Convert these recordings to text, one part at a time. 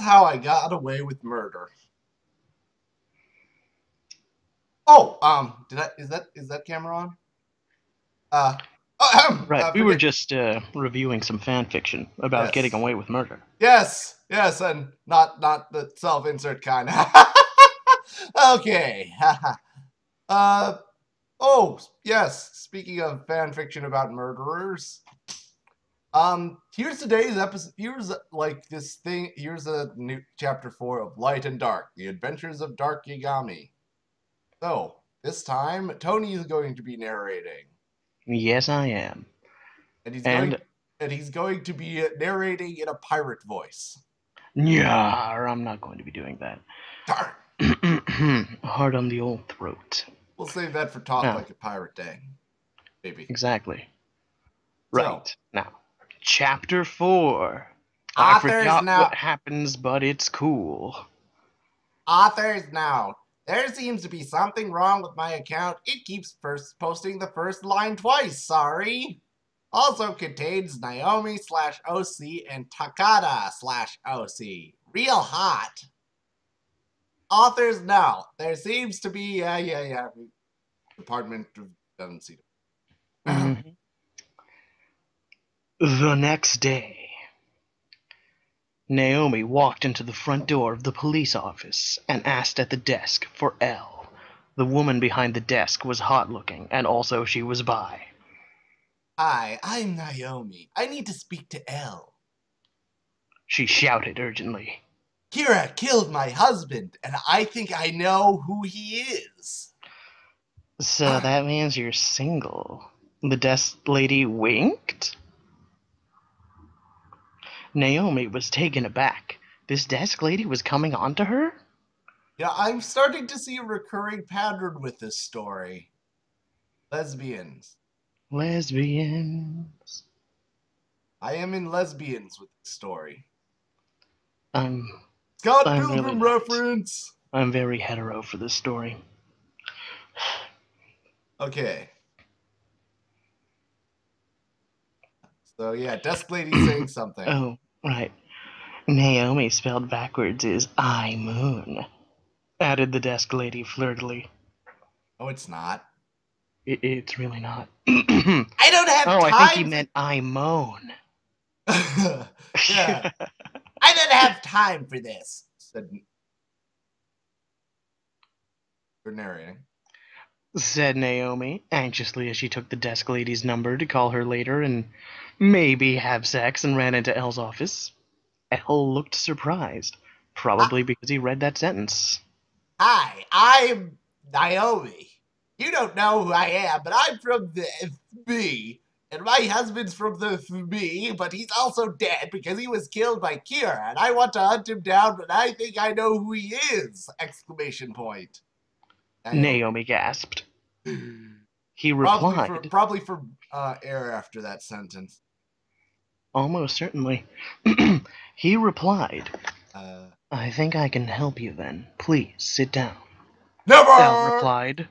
how I got away with murder. Oh, is that camera on? Uh, Right, we were forget. just reviewing some fan fiction about getting Yes, away with murder. yes, and not the self-insert kind. Okay. uh, oh, yes. Speaking of fan fiction about murderers, here's today's episode. Here's like this thing. Here's a new chapter 4 of Light and Dark: The Adventures of Dark Yagami. So this time, Tony is going to be narrating, Yes, I am. and And, he's going to be narrating in a pirate voice. yeah, I'm not going to be doing that. Darn. Hard on the old throat. We'll save that for Talk Now, Like a Pirate Day, maybe. exactly. So, Right. Now, Chapter 4. I authors forgot what now. happens, but it's cool. Authors now. There seems to be something wrong with my account. It keeps first posting the first line twice. Sorry. Also contains Naomi slash OC and Takada slash OC. Real hot. Authors now. There seems to be yeah. Department doesn't see it. Mhm. The next day, Naomi walked into the front door of the police office and asked at the desk for Elle. The woman behind the desk was hot looking, and also she was bi. Hi, I'm Naomi. I need to speak to Elle. She shouted urgently. Kira killed my husband, and I think I know who he is. So that means you're single. The desk lady winked. Naomi was taken aback. This desk lady was coming on to her? Yeah, I'm starting to see a recurring pattern with this story. Lesbians. Lesbians. I am in lesbians with this story. I'm Scott I'm really Pilgrim not. reference. I'm very hetero for this story. Okay. So yeah, desk lady saying something. Oh, right. Naomi spelled backwards is I moon, added the desk lady flirtily. Oh, it's not. It's really not. Oh, I don't have I think he time meant I moan. for. Yeah, I don't have time for this. Said for narrating. Said Naomi, anxiously as she took the desk lady's number to call her later and maybe have sex and ran into Elle's office. Elle looked surprised, Hi, probably because he read that sentence. hi, I'm Naomi. You don't know who I am, but I'm from the FB. And my husband's from the FB, but he's also dead because he was killed by Kira, and I want to hunt him down, but I think I know who he is! Exclamation point. Naomi. Naomi gasped. He replied, Probably for air after that sentence. almost certainly. He replied, Uh, I think I can help you then. Please sit down. Elle Never! replied,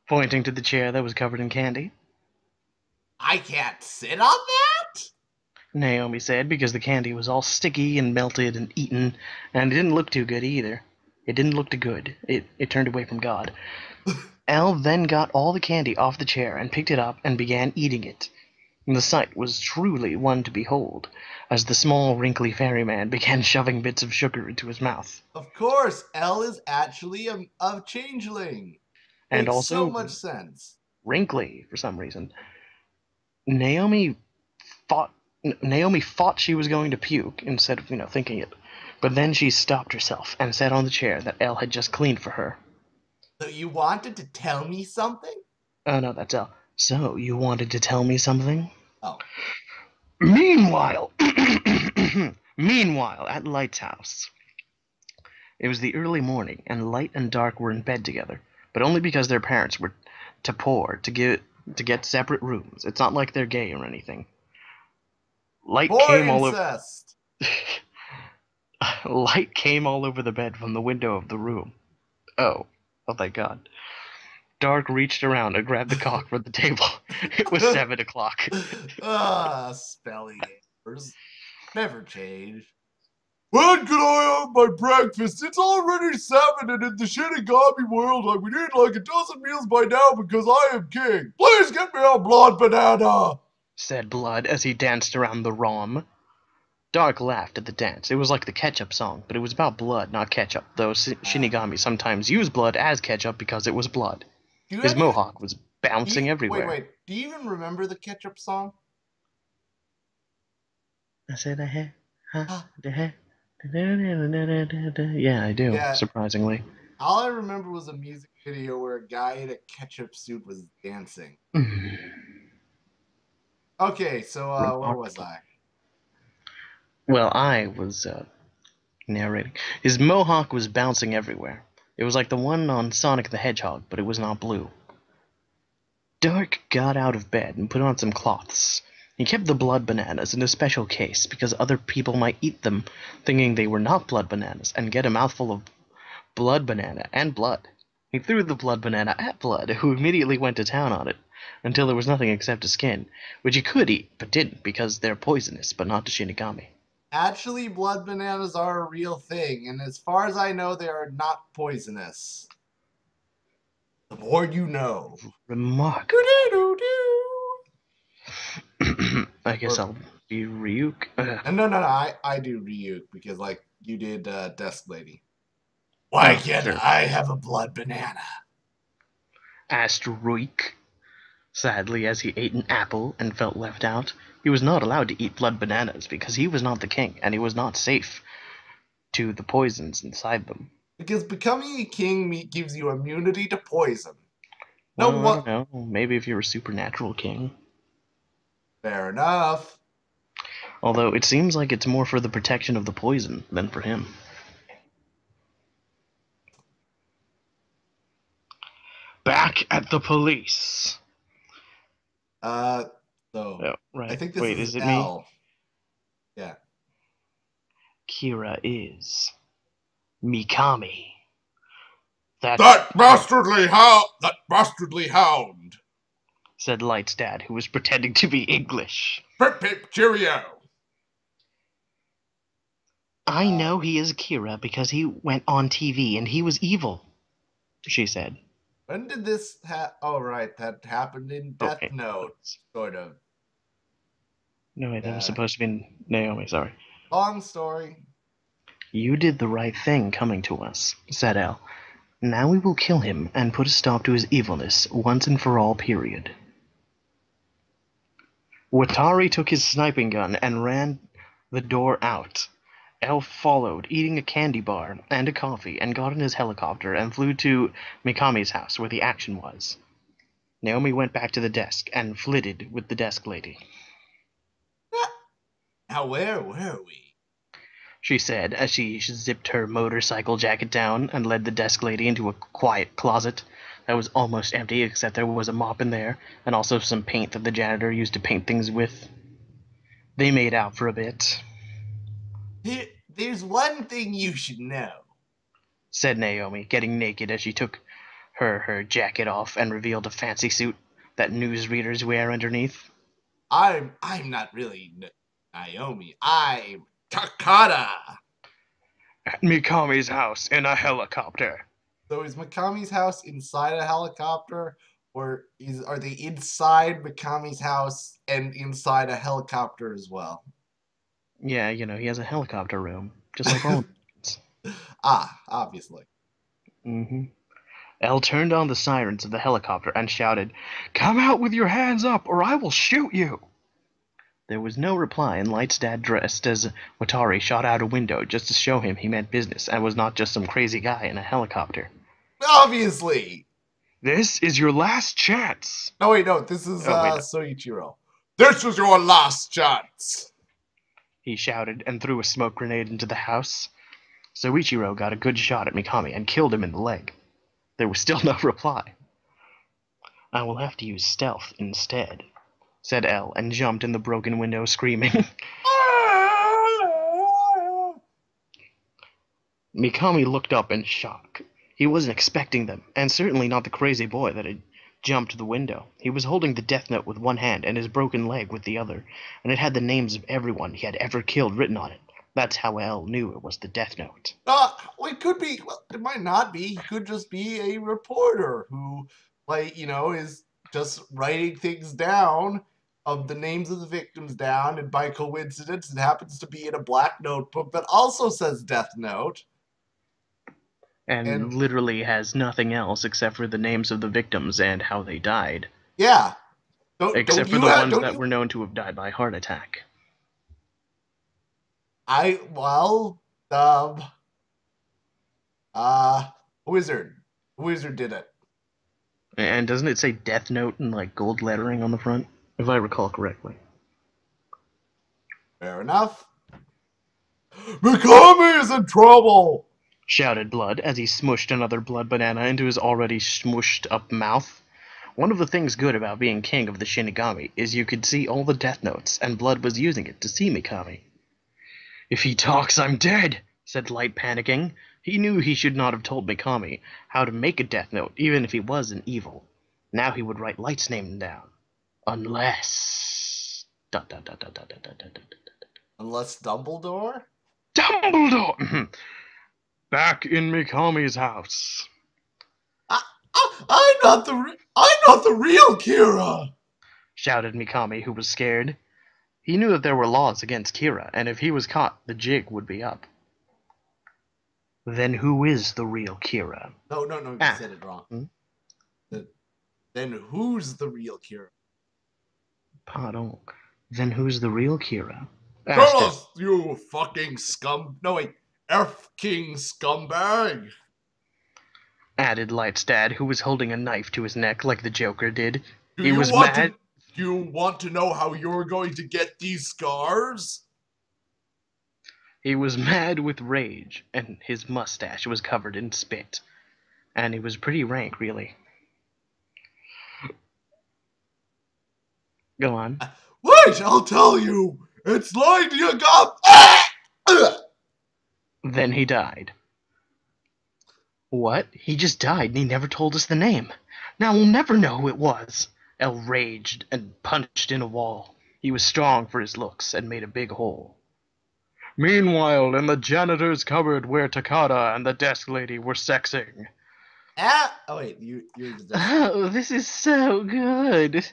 pointing to the chair that was covered in candy. I can't sit on that? Naomi said, because the candy was all sticky and melted and eaten, and it didn't look too good either. It didn't look too good. It turned away from God. Elle then got all the candy off the chair and picked it up and began eating it. The sight was truly one to behold, as the small, wrinkly ferryman began shoving bits of sugar into his mouth. Of course, Elle is actually a changeling. And Makes so also much sense. wrinkly for some reason. Naomi thought Naomi thought she was going to puke instead of, thinking it. But then she stopped herself and sat on the chair that Elle had just cleaned for her. So you wanted to tell me something? Oh no, that's Elle. So, you wanted to tell me something? Oh. Meanwhile, meanwhile, at Light's house. It was the early morning, and Light and Dark were in bed together, but only because their parents were too poor to get separate rooms. It's not like they're gay or anything. Light More came all over incest! Light came all over the bed from the window of the room. Oh, oh thank God. Dark reached around and grabbed the cock from the table. It was 7 o'clock. Spelling errors. Never change. When can I have my breakfast? It's already 7, and in the Shinigami world, I would eat like a dozen meals by now because I am king. Please get me a blood banana, said Blood as he danced around the ROM. Dark laughed at the dance. It was like the ketchup song, but it was about blood, not ketchup, though Shinigami sometimes used blood as ketchup because it was blood. His mohawk was bouncing everywhere. Wait. Do you even remember the ketchup song? I said yeah, I do, Yeah. surprisingly. All I remember was a music video where a guy in a ketchup suit was dancing. Okay, so where was I? Well, I was narrating. His mohawk was bouncing everywhere. It was like the one on Sonic the Hedgehog, but it was not blue. Dark got out of bed and put on some cloths. He kept the blood bananas in a special case because other people might eat them, thinking they were not blood bananas, and get a mouthful of blood banana and blood. He threw the blood banana at Blood, who immediately went to town on it, until there was nothing except a skin, which he could eat, but didn't, because they're poisonous, but not to Shinigami. Actually, blood bananas are a real thing, and as far as I know, they are not poisonous. The more you know. Remarkable. I guess I'll be Ryuk. No, I do Ryuk, because, like, you did Desk Lady. Why can't I have a blood banana? Asked Ryuk, sadly, as he ate an apple and felt left out. He was not allowed to eat blood bananas because he was not the king, and he was not safe to the poisons inside them. Because becoming a king gives you immunity to poison. Well, I don't know. Maybe if you're a supernatural king. Fair enough. Although it seems like it's more for the protection of the poison than for him. Back at the police. Right. I think this is L. Me? Yeah. Kira is Mikami. That bastardly hound, said Light's dad, who was pretending to be English. Pip pip cheerio. I know he is Kira because he went on TV and he was evil, she said. When did this oh, right, that happened in Death Note, sort of. No, wait, that was supposed to be Naomi, sorry. Long story. You did the right thing coming to us, said L. Now we will kill him and put a stop to his evilness once and for all, period. Watari took his sniping gun and ran the door out. L followed, eating a candy bar and a coffee, and got in his helicopter and flew to Mikami's house where the action was. Naomi went back to the desk and flitted with the desk lady. Now where were we? She said as she zipped her motorcycle jacket down and led the desk lady into a quiet closet that was almost empty except there was a mop in there and also some paint that the janitor used to paint things with. They made out for a bit. There's one thing you should know, said Naomi, getting naked as she took her jacket off and revealed a fancy suit that newsreaders wear underneath. I'm not really Naomi. I'm Takada. At Mikami's house in a helicopter. So is Mikami's house inside a helicopter, or are they inside Mikami's house and inside a helicopter as well? Yeah, you know, he has a helicopter room, just like all obviously. Elle turned on the sirens of the helicopter and shouted, "Come out with your hands up, or I will shoot you!" There was no reply, and Light's dad dressed as Watari shot out a window just to show him he meant business and was not just some crazy guy in a helicopter. Obviously! This is your last chance! No, wait, no, this is Soichiro. This is your last chance! He shouted and threw a smoke grenade into the house. Soichiro got a good shot at Mikami and killed him in the leg. There was still no reply. I will have to use stealth instead, said Elle, and jumped in the broken window screaming. Mikami looked up in shock. He wasn't expecting them, and certainly not the crazy boy that had jumped the window. He was holding the death note with one hand and his broken leg with the other, and it had the names of everyone he had ever killed written on it. That's how Elle knew it was the Death Note. Well, it could be. Well, it might not be. He could just be a reporter who, like, is just writing things down of the names of the victims down, and by coincidence, it happens to be in a black notebook that also says Death Note. And And literally has nothing else except for the names of the victims and how they died. yeah, don't Except for you the have? ones Don't that you? were known to have died by heart attack. I well, um, uh, wizard, wizard did it. And doesn't it say Death Note in like gold lettering on the front? If I recall correctly. Fair enough. Mikami is in trouble. Shouted Blood as he smushed another blood banana into his already smushed up mouth. One of the things good about being king of the Shinigami is you could see all the Death Notes, and Blood was using it to see Mikami. If he talks, I'm dead, said Light, panicking. He knew he should not have told Mikami how to make a Death Note, even if he was an evil. Now he would write Light's name down. Unless... Unless Dumbledore? Dumbledore! Back in Mikami's house. I'm not the real Kira. Shouted Mikami, who was scared. He knew that there were laws against Kira, and if he was caught, the jig would be up. Then who is the real Kira? No, you said it wrong. Hmm? Then who's the real Kira? Pardon. Then who's the real Kira? Tell us, you fucking scum. No, wait. F King scumbag. Added Light's dad, who was holding a knife to his neck like the Joker did. Do He you was want mad. Do you want to know how you're going to get these scars? He was mad with rage, and his mustache was covered in spit. And it was pretty rank, really. Go on. Wait, I'll tell you. It's like Yagami. Then he died. What? He just died and he never told us the name. Now we'll never know who it was. El raged and punched in a wall. He was strong for his looks and made a big hole. Meanwhile, in the janitor's cupboard where Takada and the desk lady were sexing. Oh wait, you're the desk. Oh, this is so good,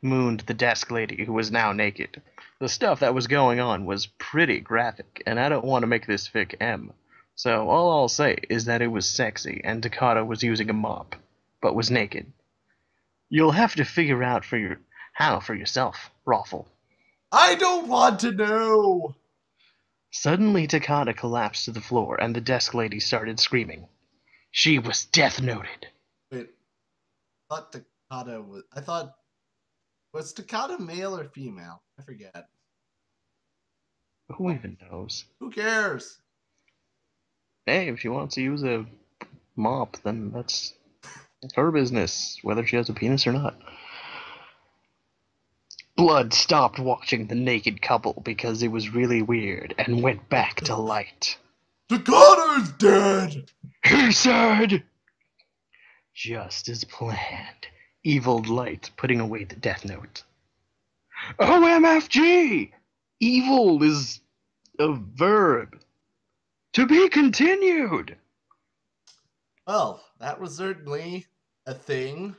mooned the desk lady, who was now naked. The stuff that was going on was pretty graphic, and I don't want to make this fic M. So all I'll say is that it was sexy, and Takada was using a mop, but was naked. You'll have to figure out how for yourself, Raffle. I don't want to know. Suddenly Takada collapsed to the floor, and the desk lady started screaming. She was death noted. Wait, I thought Takada was. I thought was Takada male or female? I forget. Who even knows? Who cares? Hey, if she wants to use a mop, then that's her business, whether she has a penis or not. Blood stopped watching the naked couple because it was really weird and went back to Light. Takada's dead! He said! Just as planned. Evil Light putting away the Death Note. OMFG! Evil is a verb. To be continued! Well, that was certainly a thing.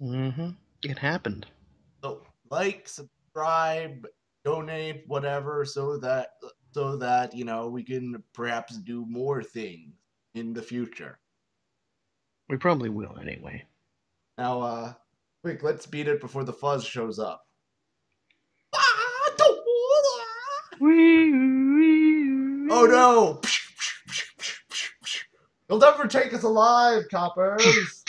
Mm-hmm. It happened. So, like, subscribe, donate, whatever, so that we can perhaps do more things in the future. We probably will anyway. Now, quick, let's beat it before the fuzz shows up. Oh no! You'll never take us alive, coppers!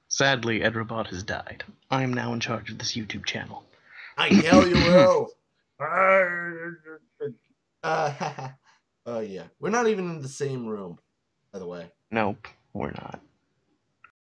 Sadly, Edrobot has died. I am now in charge of this YouTube channel. I tell you will. Oh yeah, we're not even in the same room, by the way. Nope, we're not.